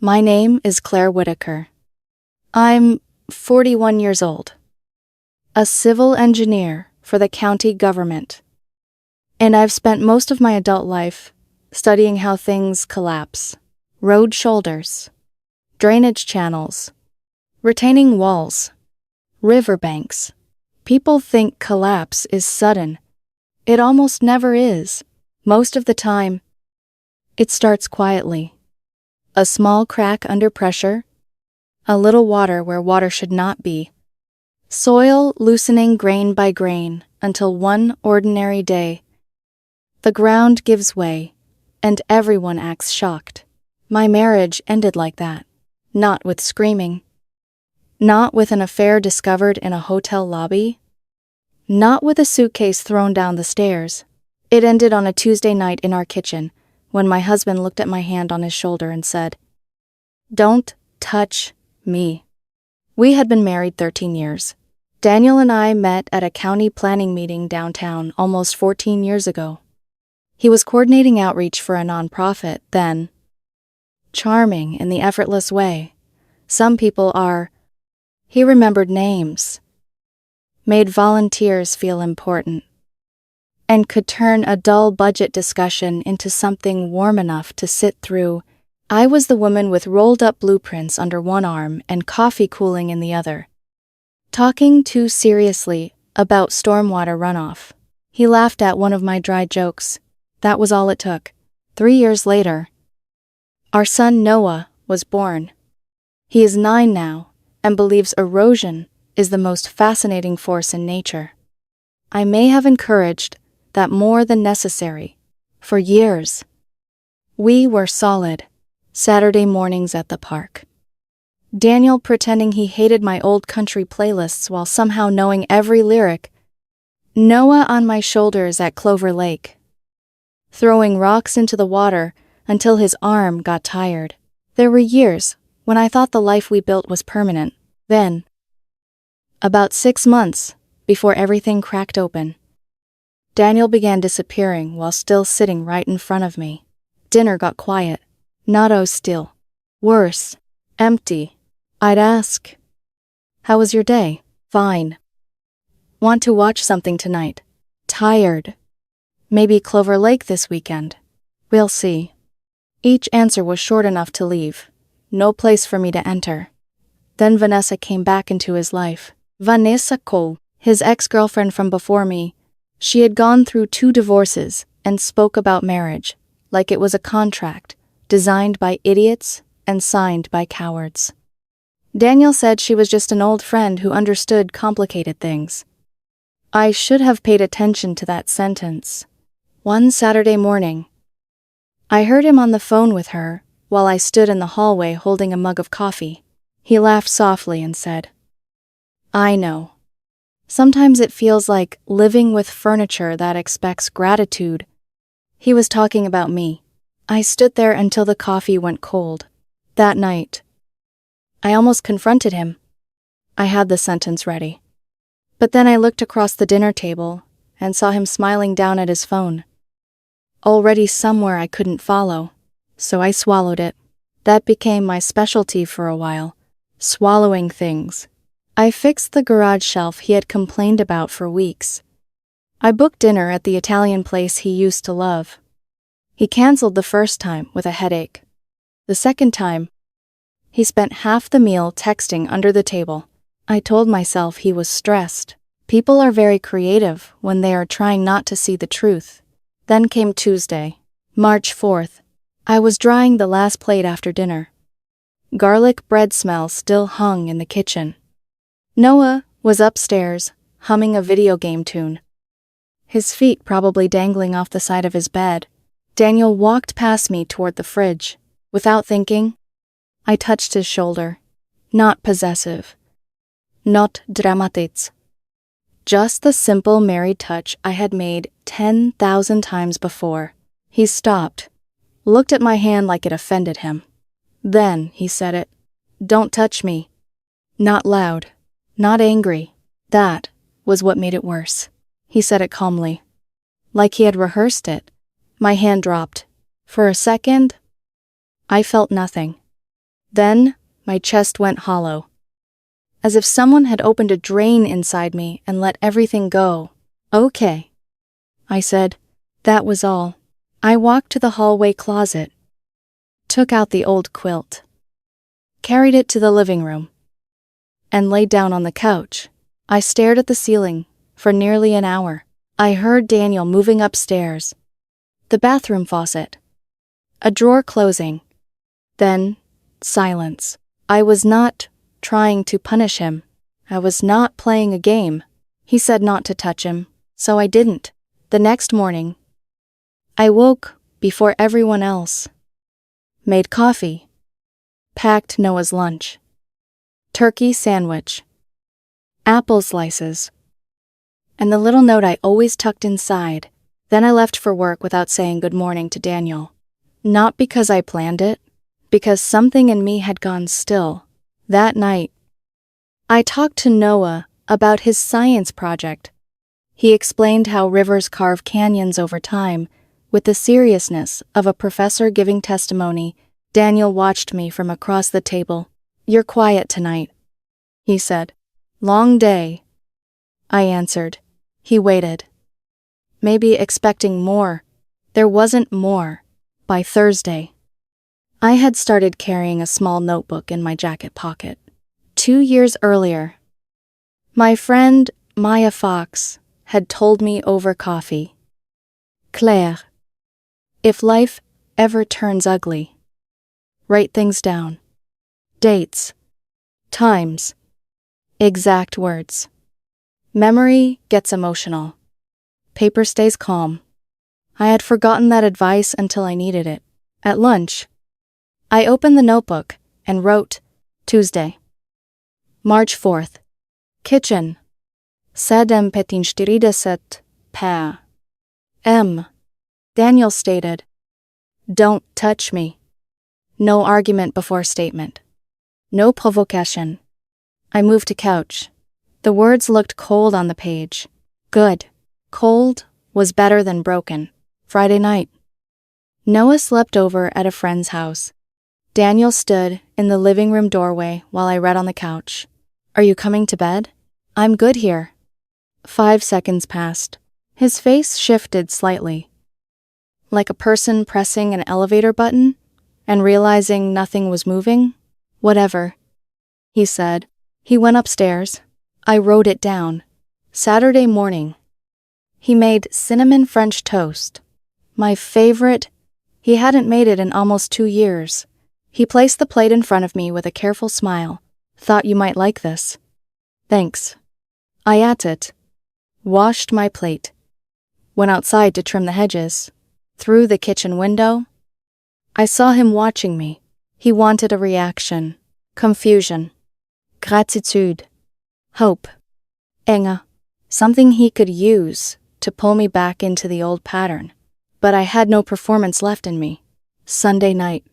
My name is Claire Whitaker. I'm 41 years old. A civil engineer for the county government. And I've spent most of my adult life studying how things collapse. Road shoulders, drainage channels, retaining walls, riverbanks. People think collapse is sudden. It almost never is. Most of the time, it starts quietly. A small crack under pressure, a little water where water should not be, soil loosening grain by grain until one ordinary day, the ground gives way and everyone acts shocked. My marriage ended like that, not with screaming, not with an affair discovered in a hotel lobby, not with a suitcase thrown down the stairs. It ended on a Tuesday night in our kitchen when my husband looked at my hand on his shoulder and said, "Don't touch me." We had been married 13 years. Daniel and I met at a county planning meeting downtown almost 14 years ago. He was coordinating outreach for a nonprofit then. Charming in the effortless way some people are. He remembered names, made volunteers feel important, and could turn a dull budget discussion into something warm enough to sit through. I was the woman with rolled-up blueprints under one arm and coffee cooling in the other, talking too seriously about stormwater runoff. He laughed at one of my dry jokes. That was all it took. 3 years later, our son Noah was born. He is 9 now and believes erosion is the most fascinating force in nature. I may have encouraged that more than necessary for years. We were solid. Saturday mornings at the park. Daniel pretending he hated my old country playlists while somehow knowing every lyric. Noah on my shoulders at Clover Lake, throwing rocks into the water until his arm got tired. There were years when I thought the life we built was permanent. Then, about 6 months before everything cracked open, Daniel began disappearing while still sitting right in front of me. Dinner got quiet. Not still. Worse. Empty. I'd ask, "How was your day?" "Fine." "Want to watch something tonight?" "Tired." "Maybe Clover Lake this weekend?" "We'll see." Each answer was short enough to leave. No place for me to enter. Then Vanessa came back into his life. Vanessa Cole, his ex-girlfriend from before me. She had gone through 2 divorces and spoke about marriage like it was a contract designed by idiots and signed by cowards. Daniel said she was just an old friend who understood complicated things. I should have paid attention to that sentence. One Saturday morning, I heard him on the phone with her while I stood in the hallway holding a mug of coffee. He laughed softly and said, "I know. Sometimes it feels like living with furniture that expects gratitude." He was talking about me. I stood there until the coffee went cold. That night, I almost confronted him. I had the sentence ready. But then I looked across the dinner table and saw him smiling down at his phone. Already somewhere I couldn't follow, so I swallowed it. That became my specialty for a while, swallowing things. I fixed the garage shelf he had complained about for weeks. I booked dinner at the Italian place he used to love. He canceled the first time with a headache. The second time, he spent half the meal texting under the table. I told myself he was stressed. People are very creative when they are trying not to see the truth. Then came Tuesday, March 4th. I was drying the last plate after dinner. Garlic bread smell still hung in the kitchen. Noah was upstairs, humming a video game tune, his feet probably dangling off the side of his bed. Daniel walked past me toward the fridge. Without thinking, I touched his shoulder. Not possessive. Not dramatic. Just the simple married touch I had made 10,000 times before. He stopped, looked at my hand like it offended him. Then he said it. "Don't touch me." Not loud, not angry. That was what made it worse. He said it calmly, like he had rehearsed it. My hand dropped. For a second, I felt nothing. Then, my chest went hollow, as if someone had opened a drain inside me and let everything go. Okay, I said. That was all. I walked to the hallway closet, took out the old quilt, carried it to the living room, and laid down on the couch. I stared at the ceiling for nearly an hour. I heard Daniel moving upstairs, the bathroom faucet, a drawer closing, then silence. I was not trying to punish him. I was not playing a game. He said not to touch him, so I didn't. The next morning, I woke before everyone else, made coffee, packed Noah's lunch, turkey sandwich, apple slices, and the little note I always tucked inside. Then I left for work without saying good morning to Daniel. Not because I planned it, because something in me had gone still. That night, I talked to Noah about his science project. He explained how rivers carve canyons over time, with the seriousness of a professor giving testimony. Daniel watched me from across the table. "You're quiet tonight," he said. "Long day," I answered. He waited, maybe expecting more. There wasn't more. By Thursday, I had started carrying a small notebook in my jacket pocket. 2 years earlier, my friend Maya Fox had told me over coffee, "Claire, if life ever turns ugly, write things down. Dates, times, exact words. Memory gets emotional. Paper stays calm." I had forgotten that advice until I needed it. At lunch, I opened the notebook and wrote, Tuesday, March 4th. Kitchen. 7:47 p.m. Daniel stated, "Don't touch me." No argument before statement. No provocation. I moved to couch. The words looked cold on the page. Good. Cold was better than broken. Friday night. Noah slept over at a friend's house. Daniel stood in the living room doorway while I read on the couch. "Are you coming to bed?" "I'm good here." 5 seconds passed. His face shifted slightly, like a person pressing an elevator button and realizing nothing was moving. "Whatever," he said. He went upstairs. I wrote it down. Saturday morning. He made cinnamon French toast. My favorite. He hadn't made it in almost 2 years. He placed the plate in front of me with a careful smile. "Thought you might like this." "Thanks." I ate it, washed my plate, went outside to trim the hedges. Through the kitchen window, I saw him watching me. He wanted a reaction. Confusion. Gratitude. Hope. Enge. Something he could use to pull me back into the old pattern. But I had no performance left in me. Sunday night.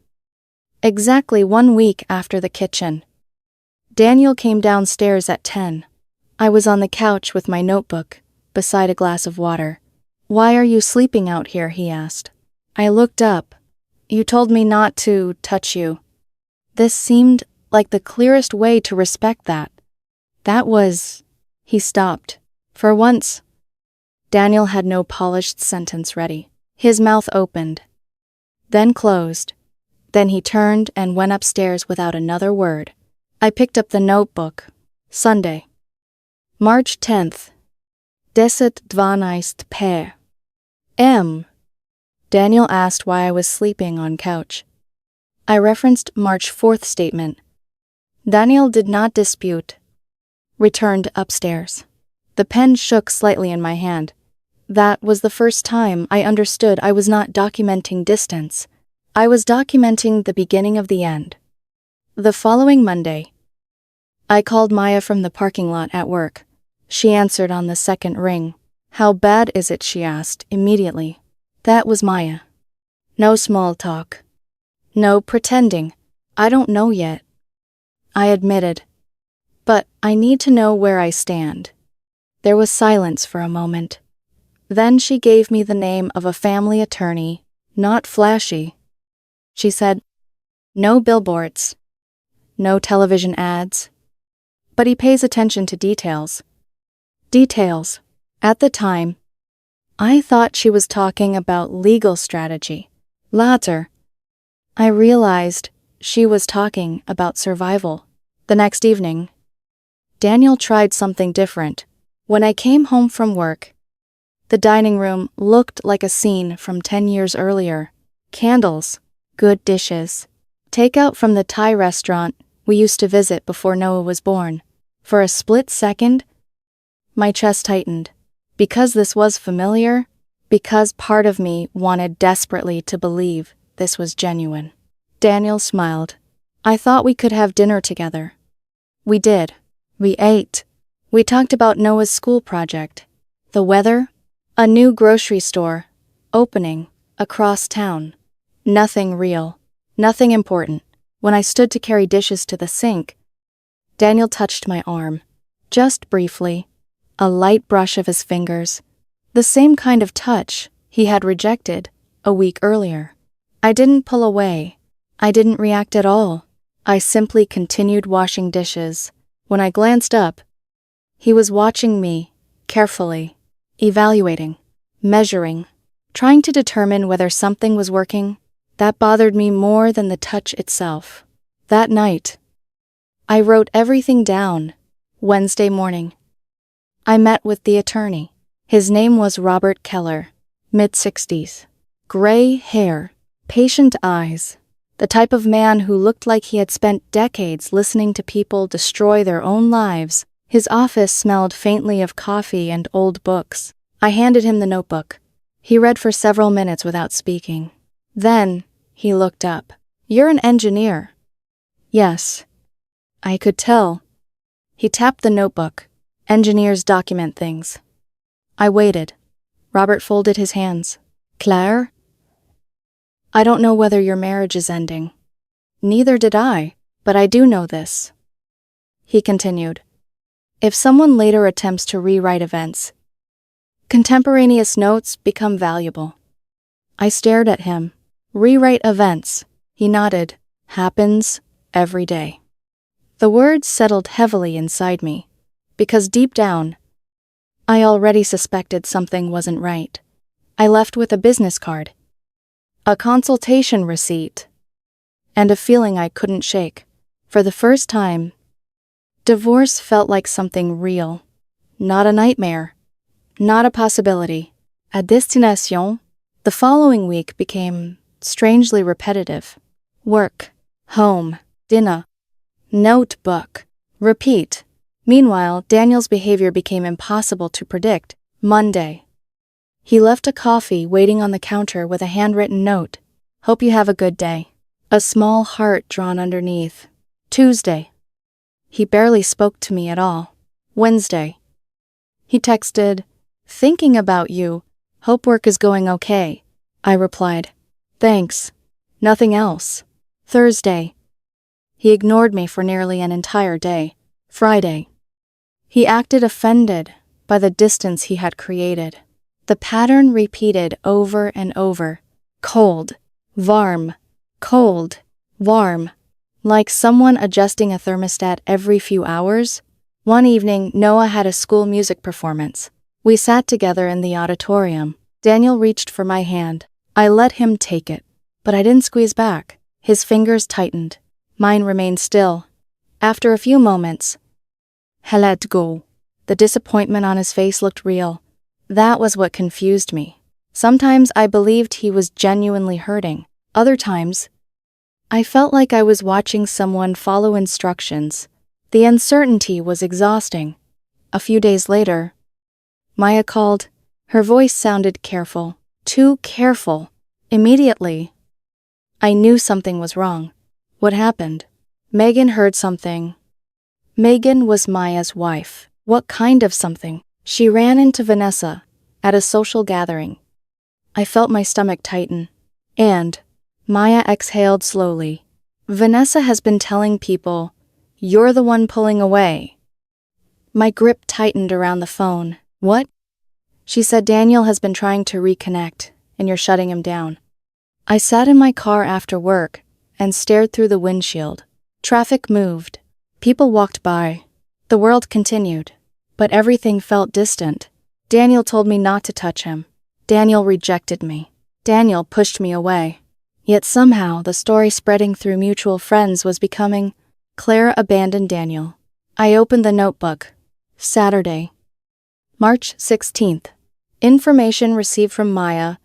Exactly 1 week after the kitchen. Daniel came downstairs at 10. I was on the couch with my notebook, beside a glass of water. "Why are you sleeping out here?" he asked. I looked up. "You told me not to touch you." This seemed like the clearest way to respect that. That was... He stopped. For once, Daniel had no polished sentence ready. His mouth opened, then closed. Then he turned and went upstairs without another word. I picked up the notebook. Sunday, March 10th. 10:12 p.m. Daniel asked why I was sleeping on couch. I referenced March 4th statement. Daniel did not dispute. Returned upstairs. The pen shook slightly in my hand. That was the first time I understood I was not documenting distance. I was documenting the beginning of the end. The following Monday, I called Maya from the parking lot at work. She answered on the second ring. "How bad is it?" she asked immediately. That was Maya. No small talk. No pretending. "I don't know yet," I admitted. "But I need to know where I stand." There was silence for a moment. Then she gave me the name of a family attorney, not flashy. She said, "No billboards. no television ads. But he pays attention to details. Details. At the time, I thought she was talking about legal strategy. Later, I realized she was talking about survival. The next evening, Daniel tried something different. When I came home from work, the dining room looked like a scene from 10 years earlier. Candles, good dishes, takeout from the Thai restaurant we used to visit before Noah was born. For a split second, my chest tightened. Because this was familiar, because part of me wanted desperately to believe this was genuine. Daniel smiled. I thought we could have dinner together. We did. We ate. We talked about Noah's school project, the weather, a new grocery store opening across town. Nothing real, nothing important. When I stood to carry dishes to the sink, Daniel touched my arm. Just briefly, a light brush of his fingers, the same kind of touch he had rejected a week earlier. I didn't pull away. I didn't react at all. I simply continued washing dishes. When I glanced up, he was watching me, carefully, evaluating, measuring, trying to determine whether something was working. That bothered me more than the touch itself. That night, I wrote everything down. Wednesday morning, I met with the attorney. His name was Robert Keller, mid-60s. Gray hair, patient eyes, the type of man who looked like he had spent decades listening to people destroy their own lives. His office smelled faintly of coffee and old books. I handed him the notebook. He read for several minutes without speaking. Then, he looked up. You're an engineer. Yes. I could tell. He tapped the notebook. Engineers document things. I waited. Robert folded his hands. Claire? I don't know whether your marriage is ending. Neither did I, but I do know this. He continued. If someone later attempts to rewrite events, contemporaneous notes become valuable. I stared at him. Rewrite events, he nodded, happens every day. The words settled heavily inside me, because deep down, I already suspected something wasn't right. I left with a business card, a consultation receipt, and a feeling I couldn't shake. For the first time, divorce felt like something real, not a nightmare, not a possibility. A destination. The following week became strangely repetitive. Work, home, dinner, notebook, repeat. Meanwhile, Daniel's behavior became impossible to predict. Monday. He left a coffee waiting on the counter with a handwritten note. Hope you have a good day. A small heart drawn underneath. Tuesday. He barely spoke to me at all. Wednesday. He texted, thinking about you. Hope work is going okay. I replied, thanks. Nothing else. Thursday. He ignored me for nearly an entire day. Friday. He acted offended by the distance he had created. The pattern repeated over and over. Cold, warm, cold, warm. Like someone adjusting a thermostat every few hours. One evening, Noah had a school music performance. We sat together in the auditorium. Daniel reached for my hand. I let him take it, but I didn't squeeze back. His fingers tightened. Mine remained still. After a few moments, he let go. The disappointment on his face looked real. That was what confused me. Sometimes I believed he was genuinely hurting. Other times, I felt like I was watching someone follow instructions. The uncertainty was exhausting. A few days later, Maya called. Her voice sounded careful. Too careful. Immediately, I knew something was wrong. What happened? Megan heard something. Megan was Maya's wife. What kind of something? She ran into Vanessa at a social gathering. I felt my stomach tighten. And Maya exhaled slowly. Vanessa has been telling people, you're the one pulling away. My grip tightened around the phone. What? She said Daniel has been trying to reconnect, and you're shutting him down. I sat in my car after work and stared through the windshield. Traffic moved. People walked by. The world continued. But everything felt distant. Daniel told me not to touch him. Daniel rejected me. Daniel pushed me away. Yet somehow the story spreading through mutual friends was becoming, Claire abandoned Daniel. I opened the notebook. Saturday, March 16th. Information received from Maya.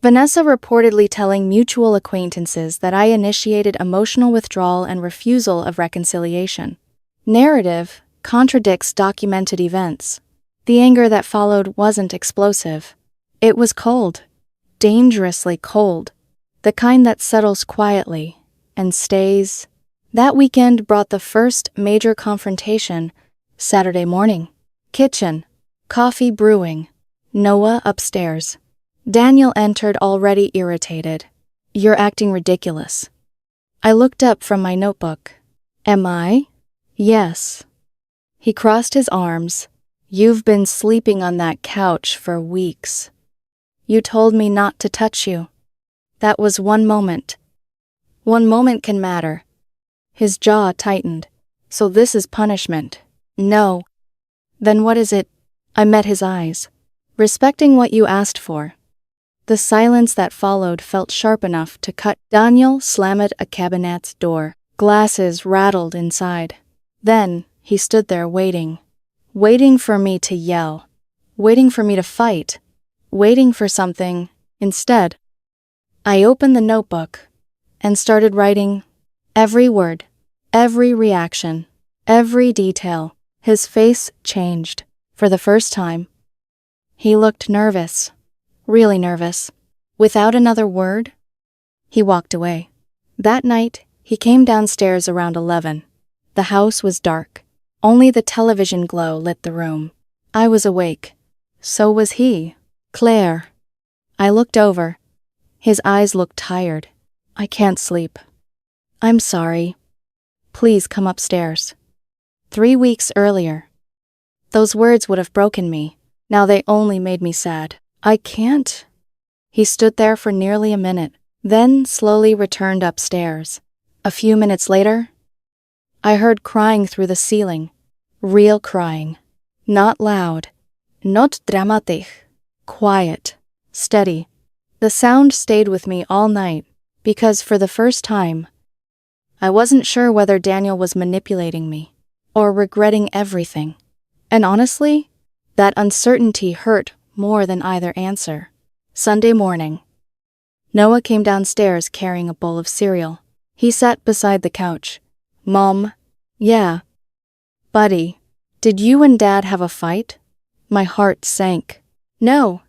Vanessa reportedly telling mutual acquaintances that I initiated emotional withdrawal and refusal of reconciliation. Narrative contradicts documented events. The anger that followed wasn't explosive. It was cold. Dangerously cold. The kind that settles quietly and stays. That weekend brought the first major confrontation. Saturday morning. Kitchen. Coffee brewing. Noah upstairs. Daniel entered already irritated. You're acting ridiculous. I looked up from my notebook. Am I? Yes. He crossed his arms. You've been sleeping on that couch for weeks. You told me not to touch you. That was one moment. One moment can matter. His jaw tightened. So this is punishment. No. Then what is it? I met his eyes. Respecting what you asked for. The silence that followed felt sharp enough to cut. Daniel slammed a cabinet's door. Glasses rattled inside. Then he stood there waiting. Waiting for me to yell. Waiting for me to fight. Waiting for something. Instead, I opened the notebook and started writing every word, every reaction, every detail. His face changed for the first time. He looked nervous, really nervous. Without another word, he walked away. That night, he came downstairs around 11. The house was dark. Only the television glow lit the room. I was awake. So was he. Claire. I looked over. His eyes looked tired. I can't sleep. I'm sorry. Please come upstairs. 3 weeks earlier. Those words would have broken me. Now they only made me sad. I can't. He stood there for nearly a minute, then slowly returned upstairs. A few minutes later, I heard crying through the ceiling. Real crying. Not loud. Not dramatic. Quiet. Steady. The sound stayed with me all night, because for the first time, I wasn't sure whether Daniel was manipulating me, or regretting everything. And honestly, that uncertainty hurt more than either answer. Sunday morning. Noah came downstairs carrying a bowl of cereal. He sat beside the couch. Mom. Yeah. Buddy. Did you and Dad have a fight? My heart sank. No.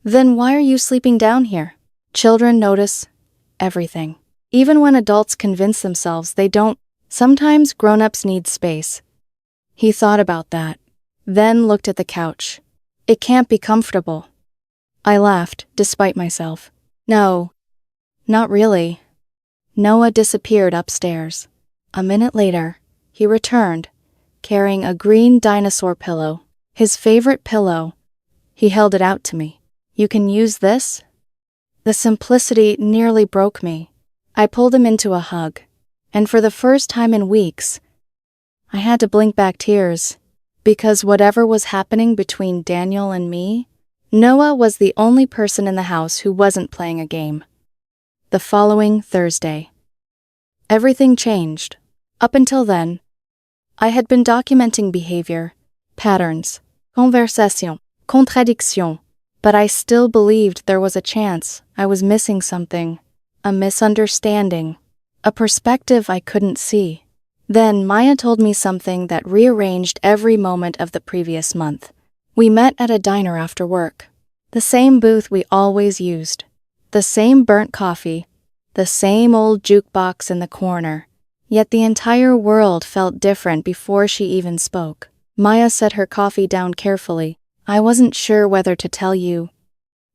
Then why are you sleeping down here? Children notice everything. Even when adults convince themselves they don't, sometimes grown-ups need space. He thought about that, then looked at the couch. It can't be comfortable. I laughed, despite myself. No, not really. Noah disappeared upstairs. A minute later, he returned, carrying a green dinosaur pillow, his favorite pillow. He held it out to me. You can use this? The simplicity nearly broke me. I pulled him into a hug, and for the first time in weeks, I had to blink back tears, because whatever was happening between Daniel and me, Noah was the only person in the house who wasn't playing a game. The following Thursday. Everything changed. Up until then, I had been documenting behavior, patterns, conversation, contradiction, but I still believed there was a chance I was missing something, a misunderstanding, a perspective I couldn't see. Then Maya told me something that rearranged every moment of the previous month. We met at a diner after work. The same booth we always used. The same burnt coffee. The same old jukebox in the corner. Yet the entire world felt different before she even spoke. Maya set her coffee down carefully. I wasn't sure whether to tell you.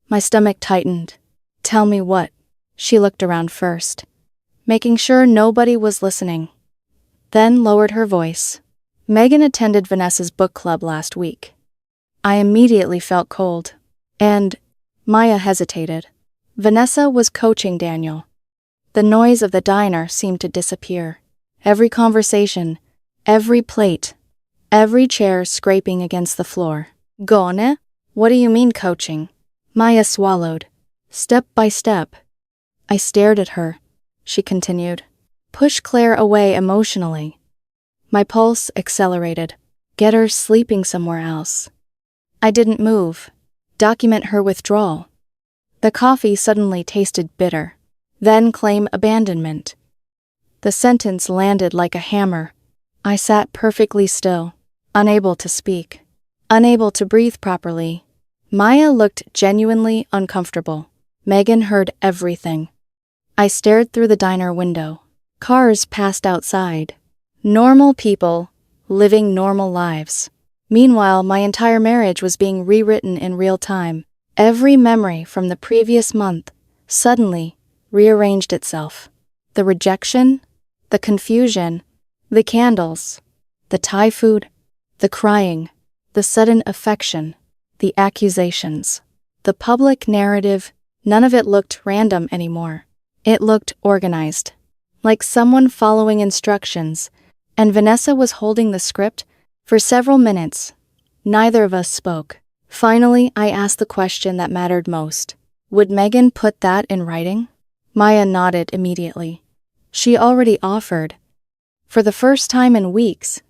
My stomach tightened. Tell me what? She looked around first, making sure nobody was listening. Then lowered her voice. Megan attended Vanessa's book club last week. I immediately felt cold. And Maya hesitated. Vanessa was coaching Daniel. The noise of the diner seemed to disappear. every conversation, every plate, every chair scraping against the floor. Gone? What do you mean coaching? Maya swallowed. Step by step. I stared at her. She continued. Push Claire away emotionally. My pulse accelerated. Get her sleeping somewhere else. I didn't move. Document her withdrawal. The coffee suddenly tasted bitter. Then claim abandonment. The sentence landed like a hammer. I sat perfectly still, unable to speak, unable to breathe properly. Maya looked genuinely uncomfortable. Megan heard everything. I stared through the diner window. Cars passed outside. Normal people, living normal lives. Meanwhile, my entire marriage was being rewritten in real time. Every memory from the previous month suddenly rearranged itself. The rejection, the confusion, the candles, the Thai food, the crying, the sudden affection, the accusations, the public narrative. None of it looked random anymore. It looked organized, like someone following instructions, and Vanessa was holding the script. For several minutes, neither of us spoke. Finally, I asked the question that mattered most. Would Megan put that in writing? Maya nodded immediately. She already offered. For the first time in weeks,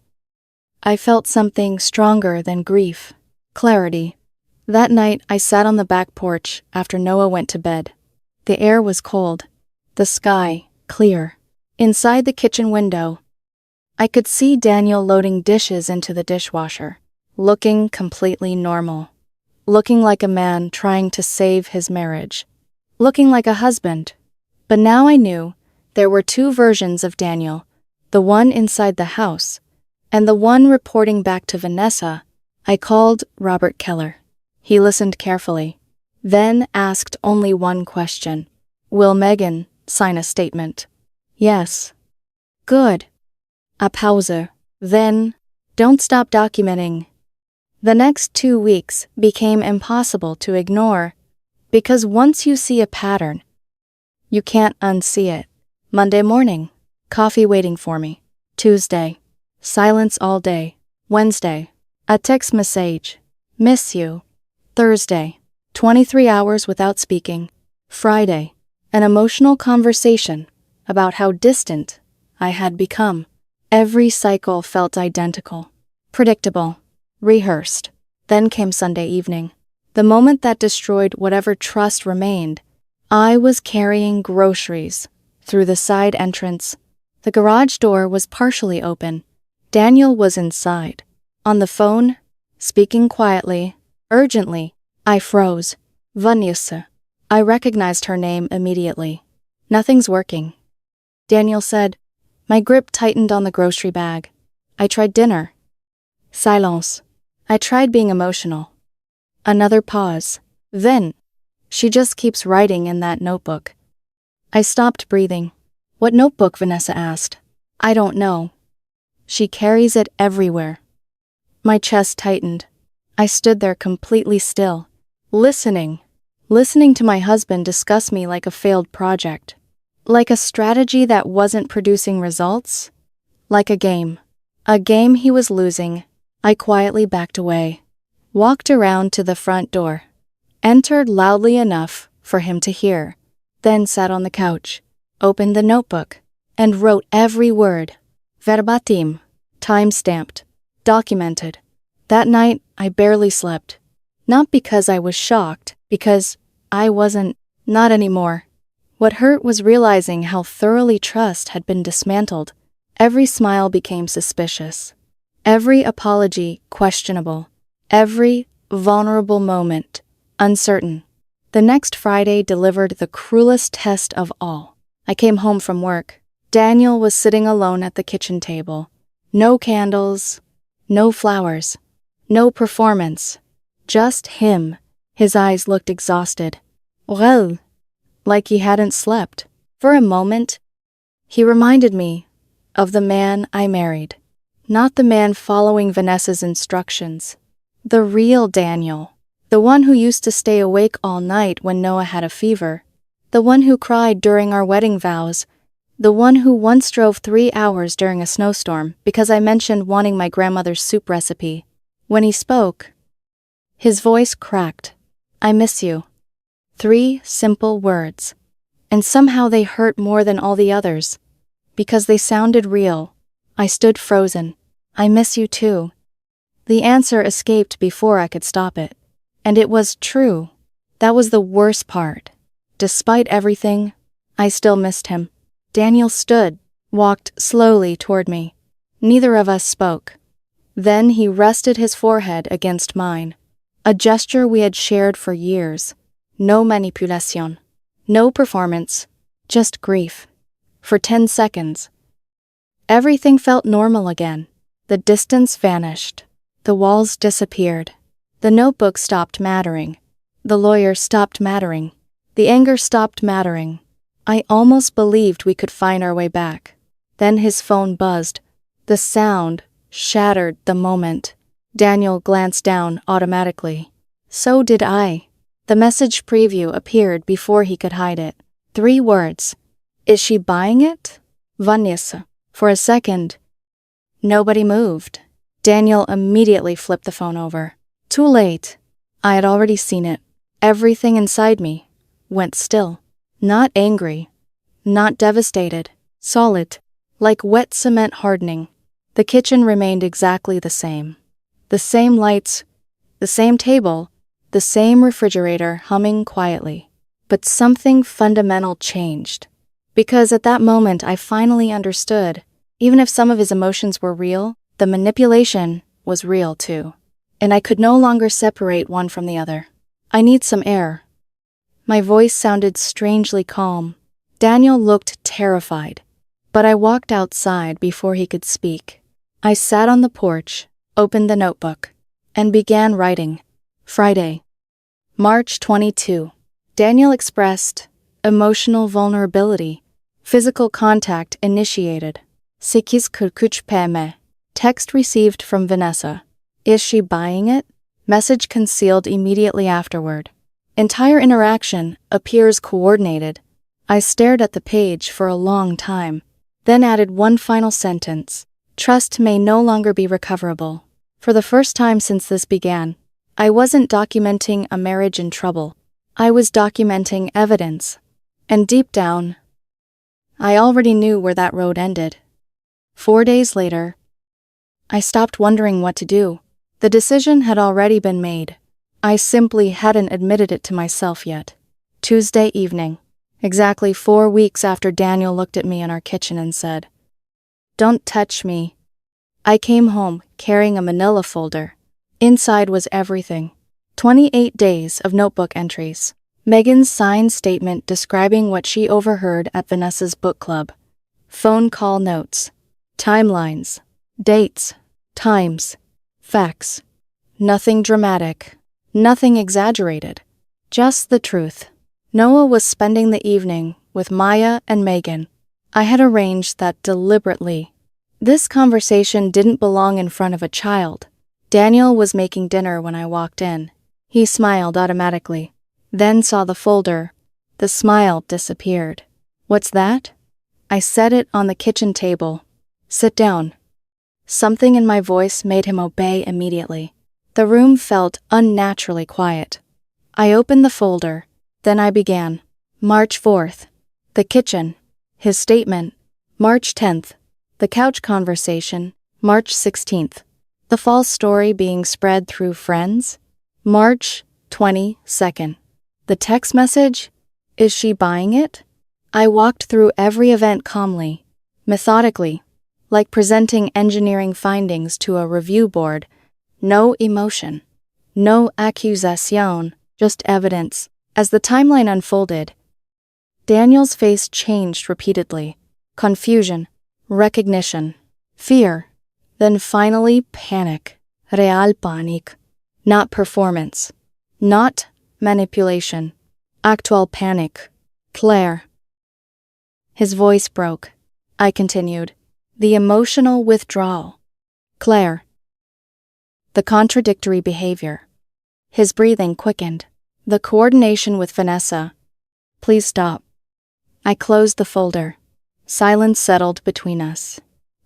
I felt something stronger than grief. Clarity. That night, I sat on the back porch after Noah went to bed. The air was cold, the sky clear. Inside the kitchen window, I could see Daniel loading dishes into the dishwasher, looking completely normal. Looking like a man trying to save his marriage. Looking like a husband. But now I knew there were two versions of Daniel, the one inside the house, and the one reporting back to Vanessa. I called Robert Keller. He listened carefully, then asked only one question. Will Megan sign a statement? Yes. Good. A pause. Then, don't stop documenting. The next 2 weeks became impossible to ignore, because once you see a pattern, you can't unsee it. Monday morning, coffee waiting for me. Tuesday, silence all day. Wednesday, a text message. Miss you. Thursday, 23 hours without speaking. Friday, an emotional conversation about how distant I had become. Every cycle felt identical, predictable, rehearsed. Then came Sunday evening, the moment that destroyed whatever trust remained. I was carrying groceries through the side entrance. The garage door was partially open. Daniel was inside, on the phone, speaking quietly, urgently. I froze. Vanessa. I recognized her name immediately. Nothing's working. Daniel said. My grip tightened on the grocery bag. I tried dinner. Silence. I tried being emotional. Another pause. Then, she just keeps writing in that notebook. I stopped breathing. What notebook? Vanessa asked. I don't know. She carries it everywhere. My chest tightened. I stood there completely still, listening to my husband discuss me like a failed project. Like a strategy that wasn't producing results? Like a game. A game he was losing. I quietly backed away. Walked around to the front door. Entered loudly enough for him to hear. Then sat on the couch. Opened the notebook. And wrote every word. Verbatim. Time-stamped. Documented. That night, I barely slept. Not because I was shocked, because I wasn't. Not anymore. What hurt was realizing how thoroughly trust had been dismantled. Every smile became suspicious. Every apology questionable. Every vulnerable moment uncertain. The next Friday delivered the cruelest test of all. I came home from work. Daniel was sitting alone at the kitchen table. No candles, no flowers, no performance. Just him. His eyes looked exhausted. Well, like he hadn't slept. For a moment, he reminded me of the man I married. Not the man following Vanessa's instructions. The real Daniel. The one who used to stay awake all night when Noah had a fever. The one who cried during our wedding vows. The one who once drove 3 hours during a snowstorm because I mentioned wanting my grandmother's soup recipe. When he spoke, his voice cracked. I miss you. 3 simple words. And somehow they hurt more than all the others. Because they sounded real. I stood frozen. I miss you too. The answer escaped before I could stop it. And it was true. That was the worst part. Despite everything, I still missed him. Daniel stood, walked slowly toward me. Neither of us spoke. Then he rested his forehead against mine. A gesture we had shared for years. No manipulation. No performance. Just grief. For 10 seconds. Everything felt normal again. The distance vanished. The walls disappeared. The notebook stopped mattering. The lawyer stopped mattering. The anger stopped mattering. I almost believed we could find our way back. Then his phone buzzed. The sound shattered the moment. Daniel glanced down automatically. So did I. The message preview appeared before he could hide it. 3 words. Is she buying it? Vanessa. For a second, nobody moved. Daniel immediately flipped the phone over. Too late. I had already seen it. Everything inside me went still. Not angry. Not devastated. Solid. Like wet cement hardening. The kitchen remained exactly the same. The same lights. The same table. The same refrigerator humming quietly. But something fundamental changed. Because at that moment I finally understood, even if some of his emotions were real, the manipulation was real too. And I could no longer separate one from the other. I need some air. My voice sounded strangely calm. Daniel looked terrified. But I walked outside before he could speak. I sat on the porch, opened the notebook, and began writing. Friday, March 22. Daniel expressed emotional vulnerability. Physical contact initiated. 8:43 p.m. Text received from Vanessa. Is she buying it? Message concealed immediately afterward. Entire interaction appears coordinated. I stared at the page for a long time, then added one final sentence. Trust may no longer be recoverable. For the first time since this began, I wasn't documenting a marriage in trouble. I was documenting evidence. And deep down, I already knew where that road ended. 4 days later, I stopped wondering what to do. The decision had already been made. I simply hadn't admitted it to myself yet. Tuesday evening, exactly 4 weeks after Daniel looked at me in our kitchen and said, "Don't touch me." I came home carrying a manila folder. Inside was everything. 28 days of notebook entries. Megan's signed statement describing what she overheard at Vanessa's book club. Phone call notes. Timelines. Dates. Times. Facts. Nothing dramatic. Nothing exaggerated. Just the truth. Noah was spending the evening with Maya and Megan. I had arranged that deliberately. This conversation didn't belong in front of a child. Daniel was making dinner when I walked in. He smiled automatically, then saw the folder. The smile disappeared. What's that? I set it on the kitchen table. Sit down. Something in my voice made him obey immediately. The room felt unnaturally quiet. I opened the folder, then I began. March 4th. The kitchen. His statement. March 10th. The couch conversation. March 16th. The false story being spread through friends. March 22nd. The text message. Is she buying it? I walked through every event calmly, methodically, like presenting engineering findings to a review board. No emotion. No accusation, just evidence. As the timeline unfolded, Daniel's face changed repeatedly. Confusion, recognition, fear, then finally panic. Real panic. Not performance. Not manipulation. Actual panic. Claire. His voice broke. I continued. The emotional withdrawal. Claire. The contradictory behavior. His breathing quickened. The coordination with Vanessa. Please stop. I closed the folder. Silence settled between us.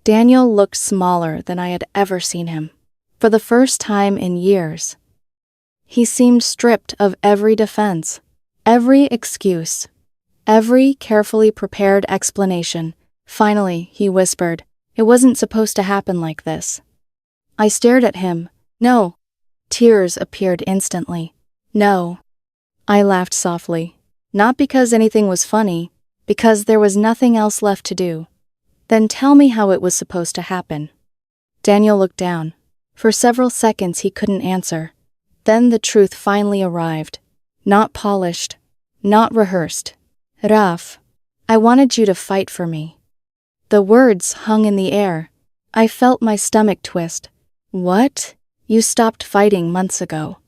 Daniel looked smaller than I had ever seen him. For the first time in years, he seemed stripped of every defense, every excuse, every carefully prepared explanation. Finally, he whispered, "It wasn't supposed to happen like this." I stared at him. "No." Tears appeared instantly. "No." I laughed softly. Not because anything was funny, because there was nothing else left to do. "Then tell me how it was supposed to happen." Daniel looked down. For several seconds he couldn't answer. Then the truth finally arrived. Not polished, not rehearsed. "Raf, I wanted you to fight for me." The words hung in the air. I felt my stomach twist. "What? You stopped fighting months ago."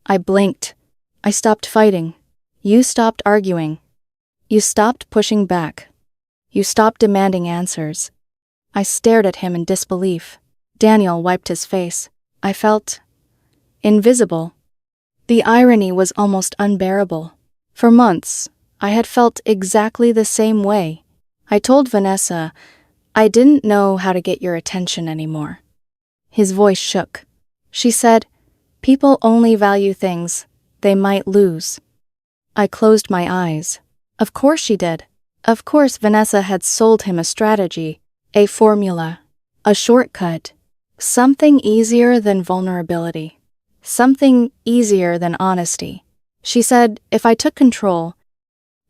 I blinked. "I stopped fighting. You stopped arguing. You stopped pushing back. You stopped demanding answers." I stared at him in disbelief. Daniel wiped his face. I felt invisible. The irony was almost unbearable. For months, I had felt exactly the same way. I told Vanessa, "I didn't know how to get your attention anymore." His voice shook. She said, "People only value things they might lose." I closed my eyes. Of course she did. Of course Vanessa had sold him a strategy, a formula, a shortcut, something easier than vulnerability, something easier than honesty. She said, "If I took control,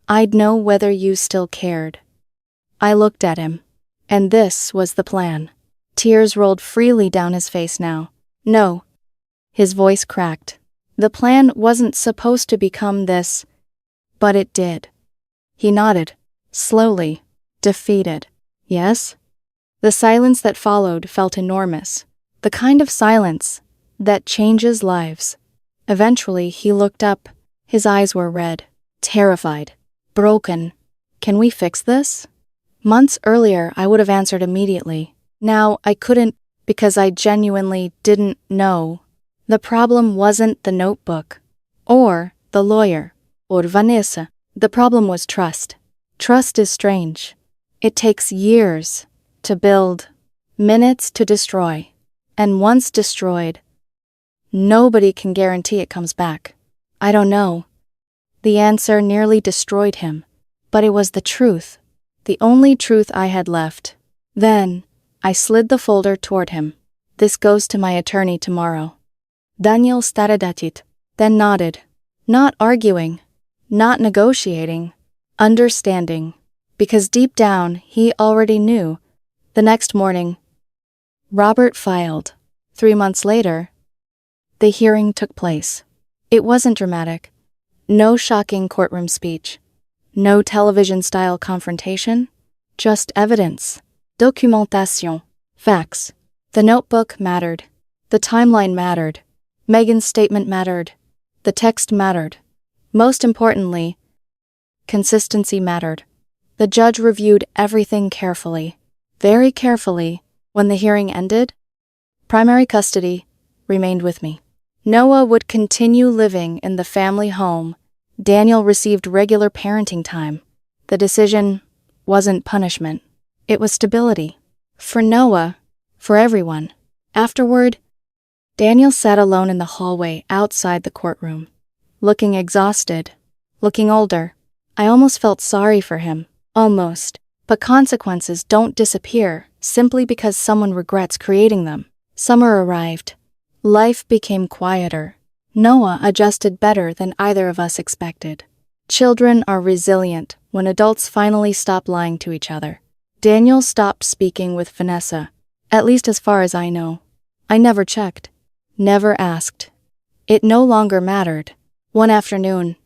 I'd know whether you still cared." I looked at him, and this was the plan. Tears rolled freely down his face now. "No." His voice cracked. "The plan wasn't supposed to become this, but it did." He nodded, slowly, defeated. "Yes?" The silence that followed felt enormous, the kind of silence that changes lives. Eventually, he looked up. His eyes were red, terrified, broken. "Can we fix this?" Months earlier, I would have answered immediately. Now, I couldn't because I genuinely didn't know. The problem wasn't the notebook, or the lawyer, or Vanessa. The problem was trust. Trust is strange. It takes years to build, minutes to destroy, and once destroyed, nobody can guarantee it comes back. I don't know. The answer nearly destroyed him, but it was the truth, the only truth I had left. Then, I slid the folder toward him. "This goes to my attorney tomorrow." Daniel stared at it, then nodded. Not arguing, not negotiating, understanding, because deep down he already knew. The next morning, Robert filed. 3 months later, the hearing took place. It wasn't dramatic. No shocking courtroom speech. No television-style confrontation. Just evidence. Documentation. Facts. The notebook mattered. The timeline mattered. Megan's statement mattered. The text mattered. Most importantly, consistency mattered. The judge reviewed everything carefully, very carefully. When the hearing ended, primary custody remained with me. Noah would continue living in the family home. Daniel received regular parenting time. The decision wasn't punishment. It was stability. For Noah, for everyone. Afterward, Daniel sat alone in the hallway outside the courtroom, looking exhausted, looking older. I almost felt sorry for him. Almost. But consequences don't disappear simply because someone regrets creating them. Summer arrived. Life became quieter. Noah adjusted better than either of us expected. Children are resilient when adults finally stop lying to each other. Daniel stopped speaking with Vanessa, at least as far as I know. I never checked, never asked. It no longer mattered. One afternoon,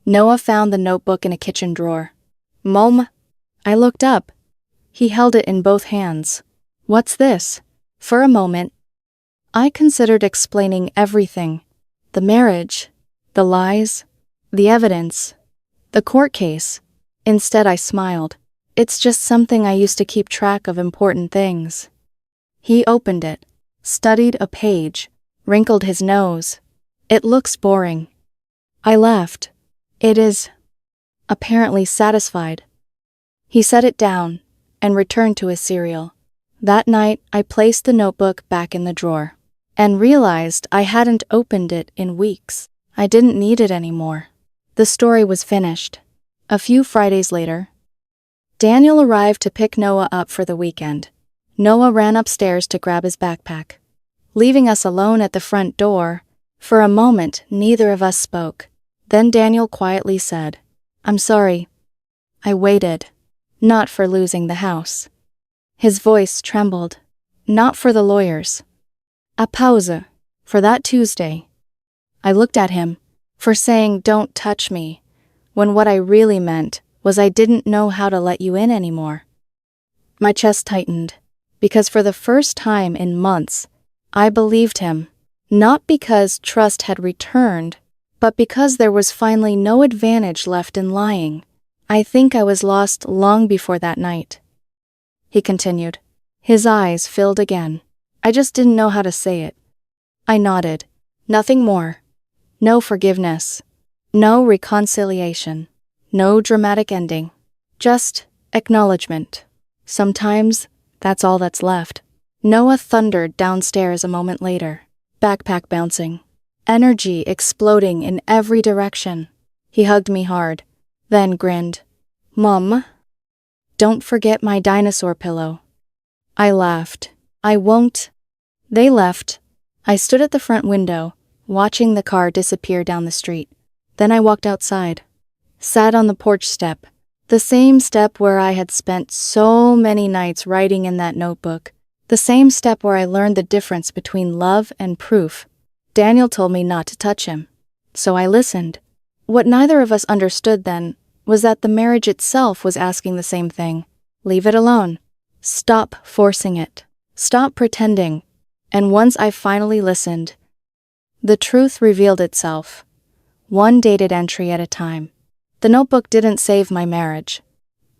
Noah found the notebook in a kitchen drawer. "Mom?" I looked up. He held it in both hands. "What's this?" For a moment, I considered explaining everything. The marriage, the lies, the evidence, the court case. Instead, I smiled. "It's just something I used to keep track of important things." He opened it, studied a page, wrinkled his nose. "It looks boring." I laughed. "It is." Apparently satisfied. He set it down and returned to his cereal. That night, I placed the notebook back in the drawer and realized I hadn't opened it in weeks. I didn't need it anymore. The story was finished. A few Fridays later, Daniel arrived to pick Noah up for the weekend. Noah ran upstairs to grab his backpack, leaving us alone at the front door. For a moment, neither of us spoke. Then Daniel quietly said, "I'm sorry." I waited, not for losing the house. His voice trembled, "Not for the lawyers. A pause, for that Tuesday." I looked at him, for saying "don't touch me," when what I really meant was I didn't know how to let you in anymore. My chest tightened, because for the first time in months, I believed him, not because trust had returned, but because there was finally no advantage left in lying. I think I was lost long before that night. He continued. His eyes filled again. I just didn't know how to say it. I nodded. Nothing more. No forgiveness. No reconciliation. No dramatic ending. Just acknowledgement. Sometimes that's all that's left. Noah thundered downstairs a moment later, backpack bouncing, energy exploding in every direction. He hugged me hard, then grinned. "Mom, don't forget my dinosaur pillow." I laughed. "I won't." They left. I stood at the front window, watching the car disappear down the street. Then I walked outside, sat on the porch step, the same step where I had spent so many nights writing in that notebook, the same step where I learned the difference between love and proof. Daniel told me not to touch him, so I listened. What neither of us understood then was that the marriage itself was asking the same thing. Leave it alone. Stop forcing it. Stop pretending. And once I finally listened, the truth revealed itself, one dated entry at a time. The notebook didn't save my marriage.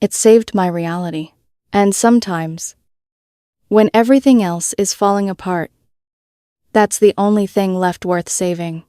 It saved my reality. And sometimes, when everything else is falling apart, that's the only thing left worth saving.